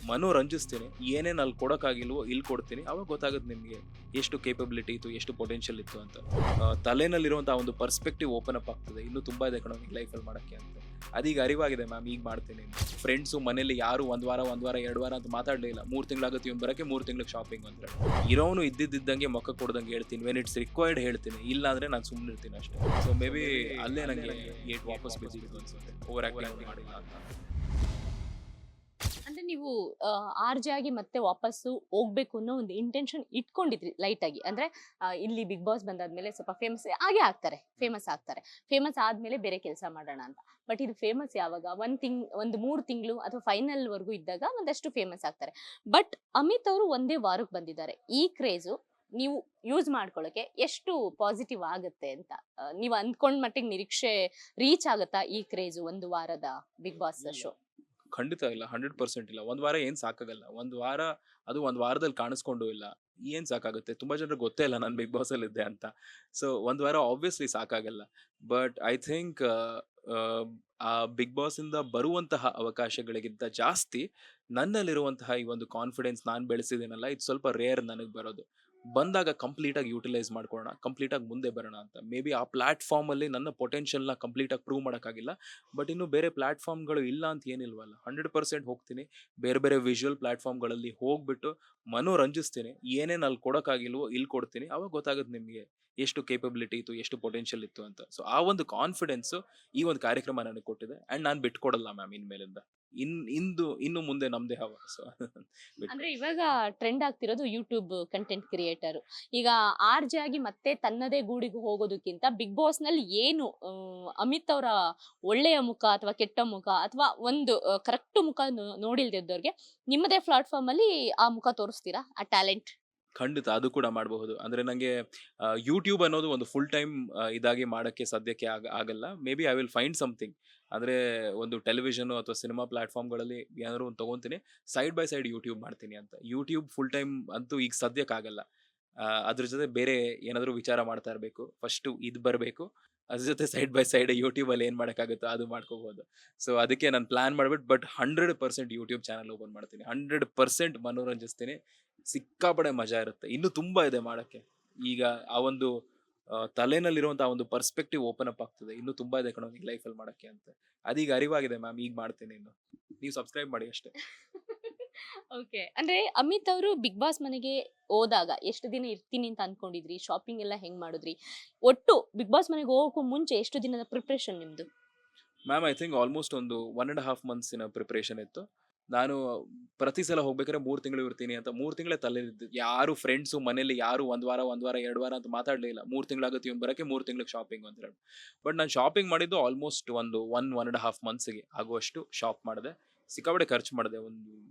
ಮನೋರಂಜಿಸ್ತೀನಿ. ಏನೇನು ಅಲ್ಲಿ ಕೊಡೋಕ್ಕಾಗಿಲ್ವೋ ಇಲ್ಲಿ ಕೊಡ್ತೀನಿ. ಅವಾಗ ಗೊತ್ತಾಗುತ್ತೆ ನಿಮಗೆ ಎಷ್ಟು ಕೇಪಬಿಲಿಟಿ ಇತ್ತು, ಎಷ್ಟು ಪೊಟೆನ್ಷಿಯಲ್ ಇತ್ತು ಅಂತ. ತಲೆನಲ್ಲಿರುವಂಥ ಒಂದು ಪರ್ಸ್ಪೆಕ್ಟಿವ್ ಓಪನ್ ಅಪ್ ಆಗ್ತದೆ. ಇನ್ನೂ ತುಂಬ ಇದೆ ಕಣೋ ನಿಂಗೆ ಲೈಫಲ್ಲಿ ಮಾಡೋಕ್ಕೆ ಅಂತ. ಅದೀಗ ಅರಿವಾಗಿದೆ ಮ್ಯಾಮ್, ಈಗ ಮಾಡ್ತೀನಿ. ಫ್ರೆಂಡ್ಸು ಮನೇಲಿ ಯಾರು ಒಂದು ವಾರ 2 ವಾರ ಅಂತ ಮಾತಾಡಲೇ ಇಲ್ಲ. 3 ತಿಂಗಳಾಗುತ್ತೆ ಇವ್ನು ಬರೋಕ್ಕೆ, 3 ತಿಂಗ್ಳಿಗೆ ಶಾಪಿಂಗ್ ಅಂದ್ರೆ. ಇರೋನು ಇದ್ದಿದ್ದಂಗೆ ಮೊಕ್ಕ ಕೊಡ್ದಂಗೆ ಹೇಳ್ತೀನಿ. ವೆನ್ ಇಟ್ಸ್ ರಿಕ್ವೈರ್ಡ್ ಹೇಳ್ತೀನಿ, ಇಲ್ಲ ಅಂದರೆ ನಾನು ಸುಮ್ಮನೆ ಇರ್ತೀನಿ ಅಷ್ಟೇ. ಸೊ ಮೇ ಬಿ ಅಲ್ಲೇ ನನಗೆ ಏಟ್ ವಾಪಸ್ ಬಿದ್ದಿದ್ದು ಅನ್ಸುತ್ತೆ, ಓವರ್ ಆ್ಯಕ್ಟಿಂಗ್ ಮಾಡಿಲ್ಲ ಅಂತ. ಅಂದ್ರೆ ನೀವು ಆರ್ಜೆ ಆಗಿ ಮತ್ತೆ ವಾಪಸ್ಸು ಹೋಗ್ಬೇಕು ಅನ್ನೋ ಒಂದು ಇಂಟೆನ್ಷನ್ ಇಟ್ಕೊಂಡಿದ್ರಿ ಲೈಟ್ ಆಗಿ. ಅಂದ್ರೆ ಇಲ್ಲಿ ಬಿಗ್ ಬಾಸ್ ಬಂದಾದ್ಮೇಲೆ ಸ್ವಲ್ಪ ಫೇಮಸ್ ಫೇಮಸ್ ಆಗ್ತಾರೆ. ಫೇಮಸ್ ಆದ್ಮೇಲೆ ಬೇರೆ ಕೆಲಸ ಮಾಡೋಣ ಅಂತ. ಬಟ್ ಇದು ಫೇಮಸ್ ಯಾವಾಗ ಒಂದು 3 ತಿಂಗಳು ಅಥವಾ ಫೈನಲ್ ವರ್ಗೂ ಇದ್ದಾಗ ಒಂದಷ್ಟು ಫೇಮಸ್ ಆಗ್ತಾರೆ. ಬಟ್ ಅಮಿತ್ ಅವರು ಒಂದೇ ವಾರಕ್ಕೆ ಬಂದಿದ್ದಾರೆ. ಈ ಕ್ರೇಜು ನೀವು ಯೂಸ್ ಮಾಡ್ಕೊಳ್ಳೋಕೆ ಎಷ್ಟು ಪಾಸಿಟಿವ್ ಆಗುತ್ತೆ ಅಂತ ನೀವು ಅಂದ್ಕೊಂಡ್ ಮಟ್ಟಿಗೆ ನಿರೀಕ್ಷೆ ರೀಚ್ ಆಗುತ್ತಾ ಈ ಕ್ರೇಜು ಒಂದು ವಾರದ ಬಿಗ್ ಬಾಸ್ ಶೋ? ಖಂಡಿತ ಇಲ್ಲ, 100% ಇಲ್ಲ. ಒಂದು ವಾರ ಏನು ಸಾಕಾಗಲ್ಲ. ಒಂದು ವಾರ, ಅದು ಒಂದು ವಾರದಲ್ಲಿ ಕಾಣಿಸ್ಕೊಂಡು ಇಲ್ಲ, ಏನು ಸಾಕಾಗುತ್ತೆ? ತುಂಬ ಜನರಿಗೆ ಗೊತ್ತೇ ಇಲ್ಲ ನಾನು ಬಿಗ್ ಬಾಸಲ್ಲಿದ್ದೆ ಅಂತ. ಸೊ ಒಂದು ವಾರ ಆಬ್ವಿಯಸ್ಲಿ ಸಾಕಾಗಲ್ಲ. ಬಟ್ ಐ ಥಿಂಕ್ ಆ ಬಿಗ್ ಬಾಸಿಂದ ಬರುವಂತಹ ಅವಕಾಶಗಳಿಗಿಂತ ಜಾಸ್ತಿ ನನ್ನಲ್ಲಿರುವಂತಹ ಈ ಒಂದು ಕಾನ್ಫಿಡೆನ್ಸ್ ನಾನು ಬೆಳೆಸಿದ್ದೀನಲ್ಲ, ಇದು ಸ್ವಲ್ಪ ರೇರ್ ನನಗೆ ಬರೋದು. ಬಂದಾಗ ಕಂಪ್ಲೀಟಾಗಿ ಯೂಟಿಲೈಸ್ ಮಾಡ್ಕೊಳ್ಳೋಣ, ಕಂಪ್ಲೀಟಾಗಿ ಮುಂದೆ ಬರೋಣ ಅಂತ. ಮೇ ಬಿ ಆ ಪ್ಲ್ಯಾಟ್ಫಾರ್ಮಲ್ಲಿ ನನ್ನ ಪೊಟೆನ್ಷಿಯಲ್ನ ಕಂಪ್ಲೀಟಾಗಿ ಪ್ರೂವ್ ಮಾಡೋಕ್ಕಾಗಿಲ್ಲ. ಬಟ್ ಇನ್ನು ಬೇರೆ ಪ್ಲ್ಯಾಟ್ಫಾರ್ಮ್ಗಳು ಇಲ್ಲ ಅಂತ ಏನಿಲ್ವಲ್ಲ, 100% ಹೋಗ್ತೀನಿ. ಬೇರೆ ಬೇರೆ ವಿಜುವಲ್ ಪ್ಲ್ಯಾಟ್ಫಾರ್ಮ್ಗಳಲ್ಲಿ ಹೋಗ್ಬಿಟ್ಟು ಮನೋರಂಜಿಸ್ತೀನಿ. ಏನೇನು ಅಲ್ಲಿ ಕೊಡೋಕ್ಕಾಗಿಲ್ವೋ ಇಲ್ಲಿ ಕೊಡ್ತೀನಿ. ಅವಾಗ ಗೊತ್ತಾಗುತ್ತೆ ನಿಮಗೆ ಎಷ್ಟು ಕೇಪಬಿಲಿಟಿ ಇತ್ತು, ಎಷ್ಟು ಪೊಟೆನ್ಷಿಯಲ್ ಇತ್ತು ಅಂತ. ಸೊ ಆ ಒಂದು ಕಾನ್ಫಿಡೆನ್ಸು ಈ ಒಂದು ಕಾರ್ಯಕ್ರಮ ನನಗೆ ಕೊಟ್ಟಿದೆ. ಆ್ಯಂಡ್ ನಾನು ಬಿಟ್ಕೊಡಲ್ಲ ಮ್ಯಾಮ್ ಇನ್ಮೇಲಿಂದ. ಇನ್ನು ಮುಂದೆ ನಮ್ಮದೇ ಹವ. ಸೊ ಅಂದ್ರೆ ಇವಾಗ ಟ್ರೆಂಡ್ ಆಗ್ತಿರೋದು ಯೂಟ್ಯೂಬ್ ಕಂಟೆಂಟ್ ಕ್ರಿಯೇಟರ್. ಈಗ ಆರ್ಜೆ ಆಗಿ ಮತ್ತೆ ತನ್ನದೇ ಗೂಡಿಗೆ ಹೋಗೋದಕ್ಕಿಂತ ಬಿಗ್ ಬಾಸ್ ನಲ್ಲಿ ಏನು ಅಮಿತ್ ಅವರ ಒಳ್ಳೆಯ ಮುಖ ಅಥವಾ ಕೆಟ್ಟ ಮುಖ ಅಥವಾ ಒಂದು ಕರೆಕ್ಟ್ ಮುಖ ನೋಡಿಲ್ದಿದ್ದವ್ರಿಗೆ ನಿಮ್ಮದೇ ಪ್ಲಾಟ್ಫಾರ್ಮ್ ಅಲ್ಲಿ ಆ ಮುಖ ತೋರಿಸ್ತೀರಾ, ಆ ಟ್ಯಾಲೆಂಟ್? ಖಂಡಿತ ಅದು ಕೂಡ ಮಾಡಬಹುದು. ಅಂದರೆ ನನಗೆ ಯೂಟ್ಯೂಬ್ ಅನ್ನೋದು ಒಂದು ಫುಲ್ ಟೈಮ್ ಇದಾಗಿ ಮಾಡೋಕ್ಕೆ ಸದ್ಯಕ್ಕೆ ಆಗಲ್ಲ. May be I will find something. ಅಂದರೆ ಒಂದು ಟೆಲಿವಿಷನು ಅಥವಾ ಸಿನಿಮಾ ಪ್ಲ್ಯಾಟ್ಫಾರ್ಮ್ಗಳಲ್ಲಿ ಏನಾದರೂ ಒಂದು ತೊಗೊತೀನಿ, ಸೈಡ್ ಬೈ ಸೈಡ್ ಯೂಟ್ಯೂಬ್ ಮಾಡ್ತೀನಿ ಅಂತ. ಯೂಟ್ಯೂಬ್ ಫುಲ್ ಟೈಮ್ ಅಂತೂ ಈಗ ಸದ್ಯಕ್ಕಾಗಲ್ಲ. ಅದ್ರ ಜೊತೆ ಬೇರೆ ಏನಾದರೂ ವಿಚಾರ ಮಾಡ್ತಾ ಇರಬೇಕು. ಫಸ್ಟು ಇದು ಬರಬೇಕು, ಅದ್ರ ಜೊತೆ ಸೈಡ್ ಬೈ ಸೈಡ್ ಯೂಟ್ಯೂಬಲ್ಲಿ ಏನು ಮಾಡೋಕ್ಕಾಗುತ್ತೋ ಅದು ಮಾಡ್ಕೋಬೋದು. ಸೊ ಅದಕ್ಕೆ ನಾನು ಪ್ಲ್ಯಾನ್ ಮಾಡಿಬಿಟ್ಟು, ಬಟ್ 100% ಯೂಟ್ಯೂಬ್ ಚಾನಲ್ ಓಪನ್ ಮಾಡ್ತೀನಿ. 100% ಮನೋರಂಜಿಸ್ತೀನಿ. ಸಿಕ್ಕಾಪಡೆ ಮಜಾ ಇರುತ್ತೆ. ಇನ್ನೂ ತುಂಬ ಇದೆ ಮಾಡೋಕ್ಕೆ. ಈಗ ಆ ಒಂದು ತಲೆನಲ್ಲಿರುವಂಥ ಆ ಒಂದು ಪರ್ಸ್ಪೆಕ್ಟಿವ್ ಓಪನ್ ಅಪ್ ಆಗ್ತದೆ. ಇನ್ನೂ ತುಂಬ ಇದೆ ಕಣೋ ನಿಂಗೆ ಲೈಫಲ್ಲಿ ಮಾಡೋಕ್ಕೆ ಅಂತ. ಅದೀಗ ಅರಿವಾಗಿದೆ ಮ್ಯಾಮ್, ಈಗ ಮಾಡ್ತೀನಿ ಇನ್ನು. ನೀವು ಸಬ್ಸ್ಕ್ರೈಬ್ ಮಾಡಿ ಅಷ್ಟೇ. ಓಕೆ. ಅಂದ್ರೆ ಅಮಿತ್ ಅವರು ಬಿಗ್ ಬಾಸ್ ಮನೆಗೆ ಹೋದಾಗ ಎಷ್ಟು ದಿನ ಇರ್ತೀನಿ ಅಂತ ಅನ್ಕೊಂಡಿದ್ರಿ? ಶಾಪಿಂಗ್ ಎಲ್ಲ ಹೆಂಗ್ ಮಾಡಿದ್ರಿ? ಒಟ್ಟು ಬಿಗ್ ಬಾಸ್ ಮನೆಗೆ ಹೋಗೋಕ್ಕೂ ಮುಂಚೆ ಎಷ್ಟು ದಿನದ ಪ್ರಿಪ್ರೇಷನ್ ನಿಮ್ದು? ಮ್ಯಾಮ್ ಐ ಥಿಂಕ್ ಆಲ್ಮೋಸ್ಟ್ ಒಂದು 1.5 ಮಂತ್ಸಿನ ಪ್ರಿಪ್ರೇಷನ್ ಇತ್ತು. ನಾನು ಪ್ರತಿ ಸಲ ಹೋಗ್ಬೇಕಾದ್ರೆ 3 ತಿಂಗಳು ಇರ್ತೀನಿ ಅಂತ 3 ತಿಂಗಳೇ ತಲೆಲಿದ್ದು. ಯಾರು ಫ್ರೆಂಡ್ಸು ಮನೇಲಿ ಯಾರು 1 ವಾರ 2 ವಾರ ಅಂತ ಮಾತಾಡಲೇ ಇಲ್ಲ. 3 ತಿಂಗಳಾಗುತ್ತೆ ಇವ್ನು ಬರೋಕ್ಕೆ, 3 ತಿಂಗ್ಳಿಗೆ ಶಾಪಿಂಗ್ ಅಂತ ಹೇಳಿ. ಬಟ್ ನಾನು ಶಾಪಿಂಗ್ ಮಾಡಿದ್ದು ಆಲ್ಮೋಸ್ಟ್ 1.5 ಮಂತ್ಸಿಗೆ ಆಗುವಷ್ಟು ಶಾಪ್ ಮಾಡಿದೆ. ಸಿಕ್ಕಾಪಟ್ಟೆ ಖರ್ಚು ಮಾಡಿದೆ.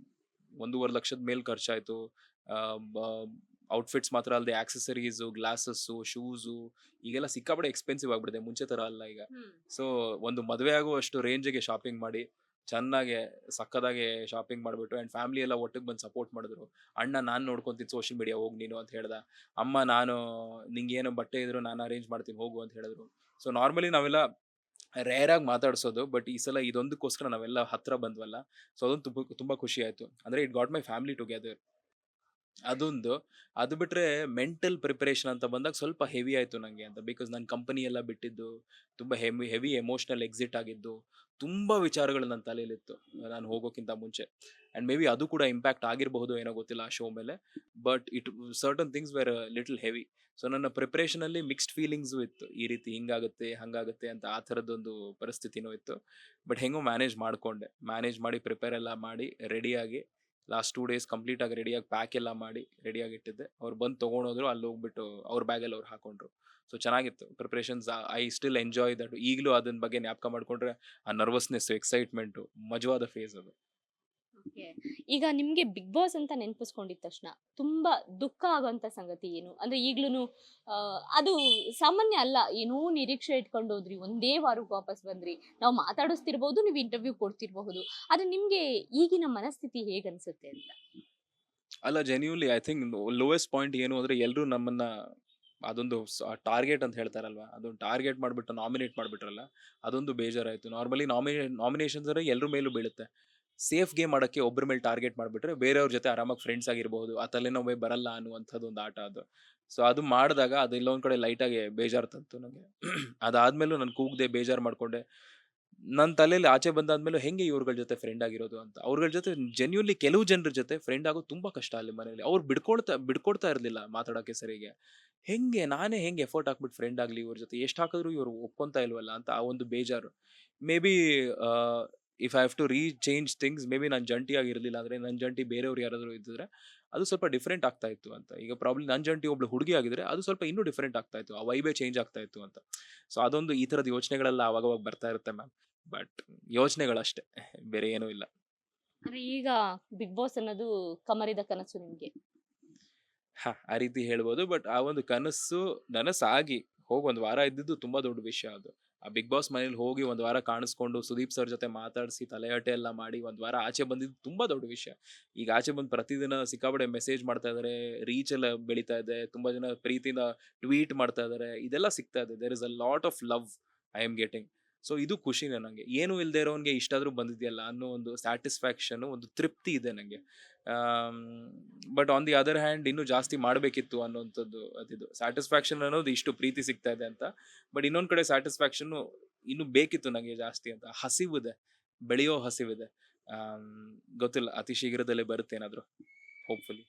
1.5 ಲಕ್ಷದ ಮೇಲೆ ಖರ್ಚಾಯಿತು. ಔಟ್ಫಿಟ್ಸ್ ಮಾತ್ರ ಅಲ್ಲದೆ ಆಕ್ಸೆಸರೀಸು, ಗ್ಲಾಸಸ್ಸು, ಶೂಸು, ಈಗೆಲ್ಲ ಸಿಕ್ಕಾಪಟ್ಟೆ ಎಕ್ಸ್ಪೆನ್ಸಿವ್ ಆಗಿಬಿಟ್ಟಿದೆ, ಮುಂಚೆ ಥರ ಅಲ್ಲ ಈಗ. ಸೊ ಒಂದು ಮದುವೆ ಆಗುವಷ್ಟು ರೇಂಜಿಗೆ ಶಾಪಿಂಗ್ ಮಾಡಿ, ಚೆನ್ನಾಗೆ ಸಕ್ಕದಾಗೆ ಶಾಪಿಂಗ್ ಮಾಡಿಬಿಟ್ಟು, ಆ್ಯಂಡ್ ಫ್ಯಾಮಿಲಿ ಎಲ್ಲ ಒಟ್ಟಿಗೆ ಬಂದು ಸಪೋರ್ಟ್ ಮಾಡಿದ್ರು. ಅಣ್ಣ ನಾನು ನೋಡ್ಕೊತೀನಿ ಸೋಷಿಯಲ್ ಮೀಡಿಯಾ, ಹೋಗಿ ನೀನು ಅಂತ ಹೇಳ್ದ. ಅಮ್ಮ ನಿಂಗೆ ಏನೋ ಬಟ್ಟೆ ಇದ್ರು ನಾನು ಅರೇಂಜ್ ಮಾಡ್ತೀನಿ ಹೋಗು ಅಂತ ಹೇಳಿದ್ರು. ಸೊ ನಾರ್ಮಲಿ ನಾವೆಲ್ಲ ರೇರಾಗಿ ಮಾತಾಡ್ಸೋದು, ಬಟ್ ಈ ಸಲ ಇದೊಂದಕ್ಕೋಸ್ಕರ ನಾವೆಲ್ಲ ಹತ್ರ ಬಂದ್ವಲ್ಲ. ಸೊ ಅದೊಂದು ತುಂಬ ಖುಷಿ ಆಯಿತು. ಅಂದರೆ it got my family together. ಅದೊಂದು. ಅದು ಬಿಟ್ಟರೆ ಮೆಂಟಲ್ ಪ್ರಿಪರೇಷನ್ ಅಂತ ಬಂದಾಗ ಸ್ವಲ್ಪ ಹೆವಿ ಆಯಿತು ನನಗೆ ಅಂತ. ಬಿಕಾಸ್ ನಾನು ಕಂಪನಿ ಎಲ್ಲ ಬಿಟ್ಟಿದ್ದು, ತುಂಬ ಹೆವಿ ಎಮೋಷ್ನಲ್ ಎಕ್ಸಿಟ್ ಆಗಿದ್ದು, ತುಂಬ ವಿಚಾರಗಳು ನನ್ನ ತಲೆಯಲ್ಲಿತ್ತು ನಾನು ಹೋಗೋಕ್ಕಿಂತ ಮುಂಚೆ. ಆ್ಯಂಡ್ ಮೇ ಬಿ ಅದು ಕೂಡ ಇಂಪ್ಯಾಕ್ಟ್ ಆಗಿರಬಹುದು, ಏನೋ ಗೊತ್ತಿಲ್ಲ ಆ ಶೋ ಮೇಲೆ. But certain things were little heavy. So ನನ್ನ ಪ್ರಿಪ್ರೇಷನಲ್ಲಿ ಮಿಕ್ಸ್ಡ್ ಫೀಲಿಂಗ್ಸು ಇತ್ತು. ಈ ರೀತಿ ಹಿಂಗಾಗುತ್ತೆ ಹಾಗಾಗುತ್ತೆ ಅಂತ, ಆ ಥರದ್ದೊಂದು ಪರಿಸ್ಥಿತಿನೂ ಇತ್ತು. ಬಟ್ ಹೆಂಗೋ ಮ್ಯಾನೇಜ್ ಮಾಡಿ ಪ್ರಿಪೇರ್ ಎಲ್ಲ ಮಾಡಿ ರೆಡಿಯಾಗಿ ಲಾಸ್ಟ್ 2 ಡೇಸ್ ಕಂಪ್ಲೀಟಾಗಿ ರೆಡಿಯಾಗಿ ಪ್ಯಾಕ್ ಎಲ್ಲ ಮಾಡಿ ರೆಡಿಯಾಗಿಟ್ಟಿದ್ದೆ. ಅವ್ರು ಬಂದು ತೊಗೊಂಡೋದ್ರು. ಅಲ್ಲಿ ಹೋಗ್ಬಿಟ್ಟು ಅವ್ರ ಬ್ಯಾಗಲ್ಲಿ ಅವ್ರು ಹಾಕೊಂಡ್ರು. ಸೊ ಚೆನ್ನಾಗಿತ್ತು preparations. I still enjoy that. ಈಗಲೂ ಅದನ್ನ ಬಗ್ಗೆ ಜ್ಞಾಪಕ ಮಾಡಿಕೊಂಡ್ರೆ ಆ ನರ್ವಸ್ನೆಸ್ಸು, ಎಕ್ಸೈಟ್ಮೆಂಟು, ಮಜವಾದ ಫೇಸ್ ಅದು. ಈಗ ನಿಮ್ಗೆ ಬಿಗ್ ಬಾಸ್ ಅಂತ ನೆನಪಿಸ್ಕೊಂಡಿದ ತಕ್ಷಣ ತುಂಬಾ ದುಃಖ ಆಗುವಂತ ಸಂಗತಿ ಏನು? ಅಂದ್ರೆ ಈಗ್ಲೂನು ಅದು ಸಾಮಾನ್ಯ ಅಲ್ಲ. ಏನೋ ನಿರೀಕ್ಷೆ ಇಟ್ಕೊಂಡು ಹೋದ್ರಿ, ಒಂದೇ ವಾರಕ್ಕೆ ವಾಪಸ್ ಬಂದ್ರಿ. ನಾವು ಮಾತಾಡಿಸ್ತಿರ್ಬೋದು, ನೀವು ಇಂಟರ್ವ್ಯೂ ಕೊಡ್ತಿರ್ಬಹುದು. ಆದ್ರೆ ನಿಮ್ಗೆ ಈಗಿನ ಮನಸ್ಥಿತಿ ಹೇಗನ್ಸುತ್ತೆ ಅಂತ? ಅಲ್ಲ, genuinely I think lowest point ಏನು ಅಂದರೆ, ಎಲ್ಲರೂ ನಮ್ಮನ್ನ ಅದೊಂದು ಟಾರ್ಗೆಟ್ ಅಂತ ಹೇಳ್ತಾರಲ್ವ, ಅದೊಂದು ಟಾರ್ಗೆಟ್ ಮಾಡಿಬಿಟ್ಟು ನಾಮಿನೇಟ್ ಮಾಡಿಬಿಟ್ರಲ್ಲ, ಅದೊಂದು ಬೇಜಾರಾಯಿತು. ನಾರ್ಮಲಿ ನಾಮಿನೇಷನ್ಸ್ ಅಂದರೆ ಎಲ್ಲರ ಮೇಲೂ ಬೀಳುತ್ತೆ. ಸೇಫ್ ಗೇಮ್ ಆಡೋಕ್ಕೆ ಒಬ್ಬರ ಮೇಲೆ ಟಾರ್ಗೆಟ್ ಮಾಡಿಬಿಟ್ರೆ ಬೇರೆಯವ್ರ ಜೊತೆ ಆರಾಮಾಗಿ ಫ್ರೆಂಡ್ಸ್ ಆಗಿರಬಹುದು, ಆ ತಲೆನೋವೇ ಬರಲ್ಲ ಅನ್ನುವಂಥದ್ದು ಒಂದು ಆಟ ಅದು. ಸೊ ಅದು ಮಾಡಿದಾಗ ಅದು ಇಲ್ಲೊಂದು ಕಡೆ ಲೈಟಾಗಿ ಬೇಜಾರು ತಂತು ನನಗೆ. ಅದಾದ್ಮೇಲೂ ನಾನು ಕೂಗದೆ ಬೇಜಾರು ಮಾಡ್ಕೊಂಡೆ. ನನ್ನ ತಲೆಯಲ್ಲಿ ಆಚೆ ಬಂದಾದ್ಮೇಲೆ ಹೆಂಗೆ ಇವ್ರುಗಳ ಜೊತೆ ಫ್ರೆಂಡ್ ಆಗಿರೋದು ಅಂತ. ಅವ್ರುಗಳ ಜೊತೆ ಜೆನ್ಯೂನ್ಲಿ ಕೆಲವು ಜನರ ಜೊತೆ ಫ್ರೆಂಡ್ ಆಗೋದು ತುಂಬಾ ಕಷ್ಟ ಅಲ್ಲಿ ಮನೇಲಿ. ಅವ್ರು ಬಿಡ್ಕೊಡ್ತಾ ಇರಲಿಲ್ಲ ಮಾತಾಡೋಕ್ಕೆ ಸರಿಗೆ. ನಾನೇ ಹೆಂಗೆ ಎಫರ್ಟ್ ಹಾಕ್ಬಿಟ್ಟು ಫ್ರೆಂಡ್ ಆಗಲಿ ಇವ್ರ ಜೊತೆ, ಎಷ್ಟು ಹಾಕಿದ್ರು ಇವ್ರು ಒಪ್ಕೊಂತಾ ಇಲ್ವಲ್ಲ ಅಂತ ಆ ಒಂದು ಬೇಜಾರು. Maybe if I have to change things, maybe ನಾನು ಜಂಟಿಯಾಗಿರಲಿಲ್ಲ ಅಂದರೆ, ನನ್ನ ಜಂಟಿ ಬೇರೆಯವ್ರು ಯಾರಾದರೂ ಇದ್ದಿದ್ರೆ ಅದು ಸ್ವಲ್ಪ ಡಿಫ್ರೆಂಟ್ ಆಗ್ತಾ ಇತ್ತು ಅಂತ. ಈಗ ಪ್ರಾಬ್ಲಿ ನನ್ನ ಜಂಟಿ ಒಬ್ಳು ಹುಡುಗಿ ಆಗಿದ್ರೆ ಅದು ಸ್ವಲ್ಪ ಇನ್ನೂ ಡಿಫ್ರೆಂಟ್ ಆಗ್ತಾ ಇತ್ತು, ಆ ವೈಬೇ ಚೇಂಜ್ ಆಗ್ತಾ ಇತ್ತು ಅಂತ. ಸೊ ಅದೊಂದು ಈ ಥರದ ಯೋಚನೆಗಳೆಲ್ಲ ಅವಾಗವಾಗ ಬರ್ತಾ ಇರುತ್ತೆ ಮ್ಯಾಮ್. ಬಟ್ ಯೋಚನೆಗಳಷ್ಟೇ, ಬೇರೆ ಏನೂ ಇಲ್ಲ. ಅಂದ್ರೆ ಈಗ ಬಿಗ್ ಬಾಸ್ ಅನ್ನೋದು ಕಮರಿದ ಕನಸು ನಿಮ್ಗೆ. ಆ ರೀತಿ ಹೇಳ್ಬೋದು. ಬಟ್ ಆ ಒಂದು ಕನಸು ನನಸಾಗಿ ಹೋಗಿ ಒಂದು ವಾರ ಇದ್ದಿದ್ದು ತುಂಬಾ ದೊಡ್ಡ ವಿಷಯ ಅದು. ಆ ಬಿಗ್ ಬಾಸ್ ಮನೇಲಿ ಹೋಗಿ ಒಂದು ವಾರ ಕಾಣಿಸ್ಕೊಂಡು ಸುದೀಪ್ ಸರ್ ಜೊತೆ ಮಾತಾಡಿಸಿ ತಲೆಹರಟೆ ಎಲ್ಲ ಮಾಡಿ ಒಂದು ವಾರ ಆಚೆ ಬಂದಿದ್ದು ತುಂಬಾ ದೊಡ್ಡ ವಿಷಯ. ಈಗ ಆಚೆ ಬಂದು ಪ್ರತಿದಿನ ಸಿಕ್ಕಾಪಟ್ಟೆ ಮೆಸೇಜ್ ಮಾಡ್ತಾ ಇದ್ದಾರೆ, ರೀಚ್ ಎಲ್ಲ ಬೆಳೀತಾ ಇದೆ, ತುಂಬಾ ಜನ ಪ್ರೀತಿಯಿಂದ ಟ್ವೀಟ್ ಮಾಡ್ತಾ ಇದ್ದಾರೆ, ಇದೆಲ್ಲ ಸಿಗ್ತಾ ಇದೆ. There is a lot of love I am getting. So ಇದು ಖುಷಿನೇ ನನಗೆ. ಏನು ಇಲ್ಲದೆ ಇರೋನ್ಗೆ ಇಷ್ಟಾದ್ರೂ ಬಂದಿದೆಯಲ್ಲ ಅನ್ನೋ ಒಂದು ಸ್ಯಾಟಿಸ್ಫ್ಯಾಕ್ಷನ್, ಒಂದು ತೃಪ್ತಿ ಇದೆ ನನಗೆ. But on the other hand ಇನ್ನೂ ಜಾಸ್ತಿ ಮಾಡಬೇಕಿತ್ತು ಅನ್ನೋಂಥದ್ದು ಅದಿದು. ಸ್ಯಾಟಿಸ್ಫ್ಯಾಕ್ಷನ್ ಅನ್ನೋದು ಇಷ್ಟು ಪ್ರೀತಿ ಸಿಗ್ತಾ ಇದೆ ಅಂತ, ಬಟ್ ಇನ್ನೊಂದು ಕಡೆ ಸ್ಯಾಟಿಸ್ಫ್ಯಾಕ್ಷನ್ ಇನ್ನೂ ಬೇಕಿತ್ತು ನನಗೆ ಜಾಸ್ತಿ ಅಂತ. ಹಸಿವಿದೆ, ಬೆಳೆಯೋ ಹಸಿವಿದೆ. ಗೊತ್ತಿಲ್ಲ, ಅತಿ ಶೀಘ್ರದಲ್ಲೇ ಬರುತ್ತೆ ಏನಾದರೂ, ಹೋಪ್ಫುಲಿ.